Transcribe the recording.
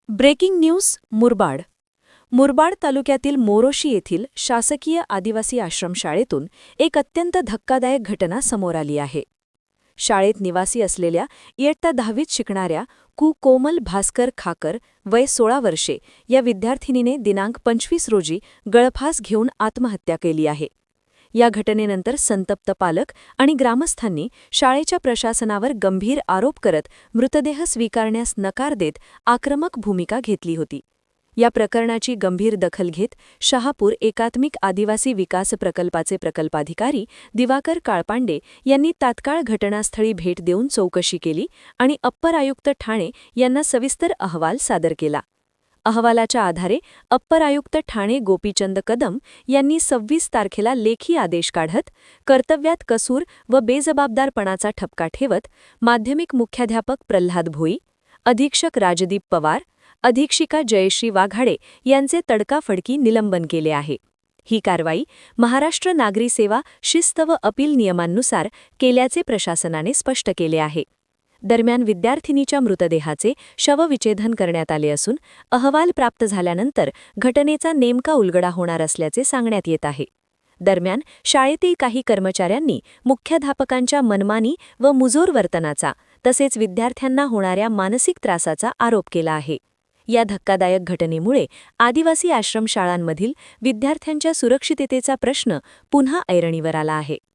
Breaking news Murbad. Murbad तालुक्यातील मोरोशी येथील शासकीय आदिवासी आश्रमशाळेतून एक अत्यंत धक्कादायक घटना समोर आली आहे. शाळेत निवासी असलेल्या इयत्ता 10वीत शिकणाऱ्या कोमल भास्कर खाकर वय 16 वर्षे या विद्यार्थिनीने दिनांक 25 रोजी गळफास घेऊन आत्महत्या केली आहे. या घटनेनंतर संतप्त पालक आणि ग्रामस्थांनी शाळेच्या प्रशासनावर गंभीर आरोप करत मृतदेह स्वीकारण्यास नकार देत आक्रमक भूमिका घेतली होती. या प्रकरणाची गंभीर दखल घेत शहापूर एकात्मिक आदिवासी विकास प्रकल्पाचे प्रकल्पाधिकारी दिवाकर काळपांडे यांनी तात्काळ घटनास्थळी भेट देऊन चौकशी केली आणि अप्पर आयुक्त ठाणे यांना सविस्तर अहवाल सादर केला. अहवालाच्या आधारे अप्पर आयुक्त ठाणे गोपीचंद कदम यांनी 26 तारखेला लेखी आदेश काढत कर्तव्यात कसूर व बेजबाबदारपणाचा ठपका ठेवत माध्यमिक मुख्याध्यापक प्रल्हाद भोई, अधीक्षक राजदीप पवार, अधीक्षिका जयश्री वाघाडे यांचे तडकाफडकी निलंबन केले आहे. ही कारवाई महाराष्ट्र नागरी सेवा शिस्त व अपील नियमांनुसार केल्याचे प्रशासनाने स्पष्ट केले आहे. दरम्यान विद्यार्थिनीच्या मृतदेहाचे शवविच्छेदन करण्यात आले असून अहवाल प्राप्त झाल्यानंतर घटनेचा नेमका उलगडा होणार असल्याचे सांगण्यात येत आहे. दरम्यान शाळेतील काही कर्मचाऱ्यांनी मुख्याध्यापकांच्या मनमानी व मुजोर वर्तनाचा तसेच विद्यार्थ्यांना होणाऱ्या मानसिक त्रासाचा आरोप केला आहे. या धक्कादायक घटनेमुळे आदिवासी आश्रमशाळांमधील विद्यार्थ्यांच्या सुरक्षिततेचा प्रश्न पुन्हा ऐरणीवर आला आहे.